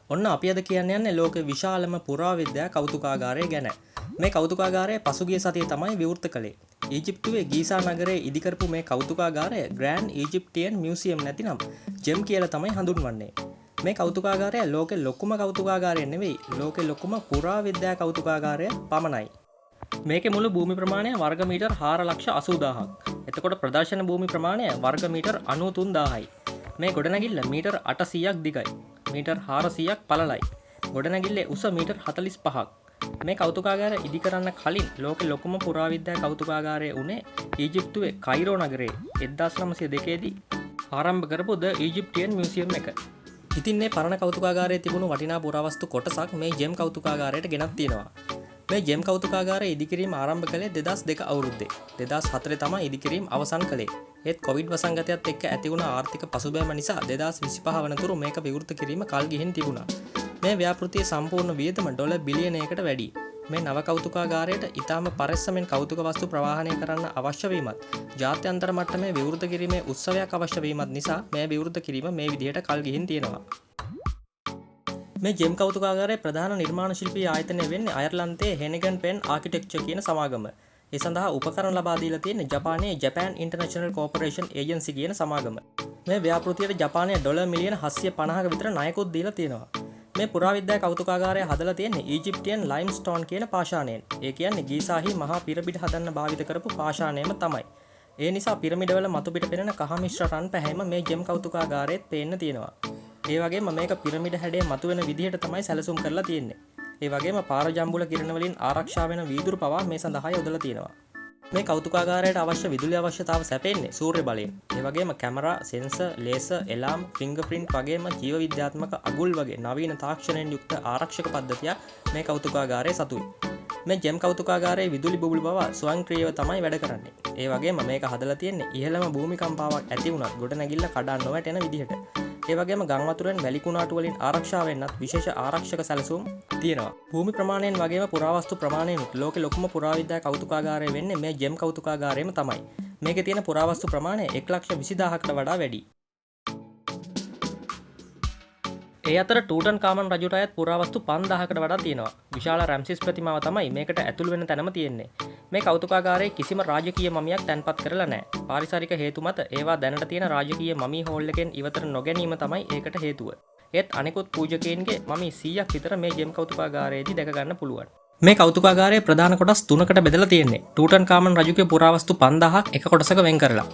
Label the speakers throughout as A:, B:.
A: ඔන්න අපි අද කියන්න යන්නේ ලෝකේ විශාලම පුරාවිද්‍යා කෞතුකාගාරය ගැන. මේ කෞතුකාගාරය පසුගිය සතියේ තමයි විවෘත කළේ. ඊජිප්තුවේ ගීසා නගරයේ ඉදිකරපු මේ කෞතුකාගාරය ග්‍රෑන්ඩ් ඊජිප්ටියන් මියුසියම් නැතිනම් ජෙම් කියලා තමයි හඳුන්වන්නේ. මේ කෞතුකාගාරය ලෝකේ ලොකුම කෞතුකාගාරය නෙවෙයි, ලෝකේ ලොකුම පුරාවිද්‍යා කෞතුකාගාරය පමණයි. මේකේ මුළු භූමි ප්‍රමාණය වර්ග මීටර් 4,80,000ක්. එතකොට ප්‍රදර්ශන භූමි ප්‍රමාණය වර්ග මීටර් 93,000යි. මේ ගොඩනැගිල්ල මීටර් 800ක් දිගයි. මීටර් 400ක් පළලයි. ගොඩනැගිල්ලේ උස මීටර් 45ක්. මේ කෞතුකාගාරය ඉදි කරන්න කලින් ලෝකේ ලොකුම පුරාවිද්‍යා කෞතුකාගාරය උනේ ඊජිප්තුවේ කයිරෝ නගරයේ 1902 දී ආරම්භ කරපු ද ඊජිප්ටියන් මියුසියම් එක. ඉතින් මේ පරණ කෞතුකාගාරයේ තිබුණු වටිනා පුරාවස්තු කොටසක් මේ ජෙම් කෞතුකාගාරයට ගෙනත් තියෙනවා. මේ ජෙම් කෞතුකාගාරය ඉදිකිරීම ආරම්භ කළේ 2002 අවුරුද්දේ. 2004 තමයි ඉදිකිරීම අවසන් කළේ. ඒත් කොවිඩ් වසංගතයත් එක්ක ඇති වුණ ආර්ථික පසුබෑම නිසා 2025 වනතුරු මේක විවෘත කිරීම කල් ගිහින් තිබුණා. මේ ව්‍යාපෘතියේ සම්පූර්ණ වියදම ඩොලර් බිලියනයකට වැඩි. මේ නව කෞතුකාගාරයට ඉතාම පරිස්සමෙන් කෞතුක වස්තු ප්‍රවාහනය කරන්න අවශ්‍ය වීමත් ජාත්‍යන්තර මට්ටමේ විවෘත කිරීමේ උත්සවයක් අවශ්‍ය වීමත් නිසා මේ විවෘත කිරීම මේ විදිහට කල් ගිහින් තියෙනවා. මේ ජෙම් කෞතුකාගාරයේ ප්‍රධාන නිර්මාණ ශිල්පී ආයතනය වෙන්නේ අයර්ලන්තයේ හෙනිගන් පෙන් ආකිටෙක්චර් කියන සමාගම. ඒ සඳහා උපකරණ ලබා දීලා තියෙන්නේ ජපානයේ ජපාන් ඉන්ටර්නැෂනල් කෝපරේෂන් ඒජන්සි කියන සමාගම. මේ ව්‍යාපෘතියට ජපානයේ ඩොලර් මිලියන 750ක විතර ණයකුත් දීලා තියෙනවා. මේ පුරාවිද්‍යා කෞතුකාගාරය හදලා තියෙන්නේ ඊජිප්ටියන් ලයිම්ස්ටෝන් කියන පාෂාණයෙන්. ඒ කියන්නේ ගීසාහි මහා පිරමිඩ හදන්න භාවිත කරපු පාෂාණයම තමයි. ඒ නිසා පිරමිඩවල මතු පිට පෙනෙන කහ මිශ්‍ර රන් පැහැීම මේ ජෙම් කෞතුකාගාරයේත් පේන්න තියෙනවා. ඒ වගේම මේක පිරමිඩ හැඩය මතුවෙන විදිහට තමයි සැලසුම් කරලා තියෙන්නේ. ඒ වගේම පාරජම්බුල කිරණ වලින් ආරක්ෂා වෙන වීදුරු පවා මේ සඳහා යොදලා තියෙනවා. මේ කෞතුකාගාරයට අවශ්‍ය විදුලි අවශ්‍යතාව සැපෙන්නේ සූර්ය බලයෙන්. ඒ වගේම camera, sensor, laser, alarm, fingerprint වගේම ජීව විද්‍යාත්මක අගුල් වගේ නවීන තාක්ෂණයෙන් යුක්ත ආරක්ෂක පද්ධතියක් මේ කෞතුකාගාරයේ සතුයි. මේ ජෙම් කෞතුකාගාරයේ විදුලි බුබුලු පවා ස්වයංක්‍රීයව තමයි වැඩ කරන්නේ. ඒ වගේම මේක හදලා තියෙන්නේ ඉහළම භූමිකම්පාවක් ඇති වුණත් ගොඩනැගිල්ල කඩා නොවැටෙන විදිහට. ඒ වගේම ගම් වතුරෙන් වැලි කුණාටු වලින් ආරක්ෂා වෙන්නත් විශේෂ ආරක්ෂක සැලසුම් තියෙනවා. භූමි ප්‍රමාණයෙන් වගේම පුරාවස්තු ප්‍රමාණයෙන් ලෝකේ ලොකුම පුරාවිද්‍යා කෞතුකාගාරය වෙන්නේ මේ ජෙම් කෞතුකාගාරයම තමයි. මේකේ තියෙන පුරාවස්තු ප්‍රමාණය 1,20,000කට වඩා වැඩි. ඒ අතර ටූටන් කාමන් රජුට අයත් පුරාවස්තු 5,000කට වඩා තියෙනවා. විශාල රැම්සිස් ප්‍රතිමාව තමයි මේකට ඇතුළු වෙන තැනම තියෙන්නේ. මේ කෞතුකාගාරයේ කිසිම රාජකීය මමියක් තැන්පත් කරලා නැහැ. පාරිසරික හේතු මත ඒවා දැනට තියෙන රාජකීය මමී හෝල් එකෙන් ඉවතට නොගැනීම තමයි ඒකට හේතුව. ඒත් අනෙකුත් පූජකයන්ගේ මමී 100ක් විතර මේ ජෙම් කෞතුකාගාරයේදී දැක ගන්න පුළුවන්. මේ කෞතුකාගාරයේ ප්‍රධාන කොටස් 3කට බෙදලා තියෙන්නේ. ටූටන් කාමන් රජුගේ පුරාවස්තු 5,000ක් එක කොටසක වෙන් කරලා.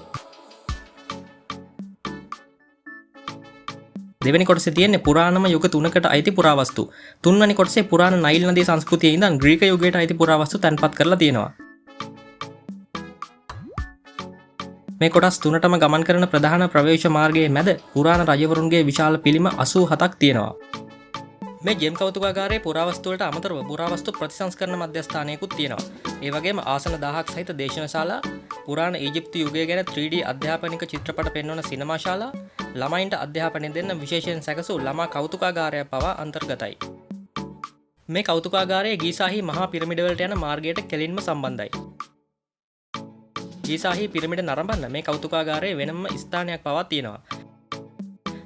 A: දෙවෙනි කොටසේ තියෙන්නේ පුරාණම යුග 3කට අයිති පුරාවස්තු. තුන්වෙනි කොටසේ පුරාණ නයිල් නදී සංස්කෘතියේ ඉඳන් ග්‍රීක යුගයට අයිති පුරාවස්තු තැන්පත් කරලා තියෙනවා. මේ කොටස් තුනටම ගමන් කරන ප්‍රධාන ප්‍රවේශ මාර්ගයේ මැද පුරාණ රජවරුන්ගේ විශාල පිළිම 87ක් තියෙනවා. මේ ජෙම් කෞතුකාගාරයේ පුරාවස්තු වලට අමතරව පුරාවස්තු ප්‍රතිසංස්කරණ මධ්‍යස්ථානයකුත් තියෙනවා. ඒ වගේම ආසන 1000ක් සහිත දේශනශාලා, පුරාණ ඊජිප්තු යුගය ගැන 3D අධ්‍යාපනික චිත්‍රපට පෙන්වන සිනමා ශාලා, ළමයින්ට අධ්‍යාපනය දෙන්න විශේෂයෙන් සැකසූ ළමා කෞතුකාගාරය පවා අන්තර්ගතයි. මේ කෞතුකාගාරයේ ගීසාහි මහා පිරමිඩ වලට යන මාර්ගයට කෙලින්ම සම්බන්ධයි. ගීසාහි පිරමිඩ නරඹන්න මේ කෞතුකාගාරයේ වෙනම ස්ථානයක් පවා තියෙනවා.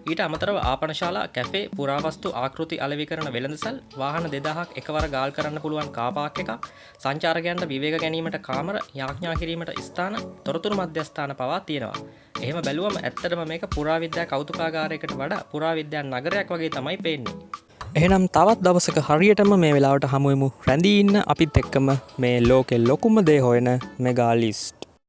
A: ඊට අමතරව ආපනශාලා, කැෆේ, පුරාවස්තු ආකෘති අලෙවි කරන වෙළඳසල්, වාහන 2000ක් එකවර ගාල් කරන්න පුළුවන් කාර් පාක් එකක්, සංචාරකයන්ට විවේක ගැනීමට කාමර, යාඥා කිරීමට ස්ථාන, තොරතුරු මධ්‍යස්ථාන පවා තියෙනවා. එහෙම බැලුවම ඇත්තටම මේක පුරාවිද්‍යා කෞතුකාගාරයකට වඩා පුරාවිද්‍යා නගරයක් වගේ තමයි පේන්නේ. එහෙනම් තවත් දවසක හරියටම මේ වෙලාවට හමු වෙමු. රැඳී ඉන්න අපිත් එක්කම මේ ලෝකෙ ලොකුම දේ හොයන මෙගා ලිස්ට්.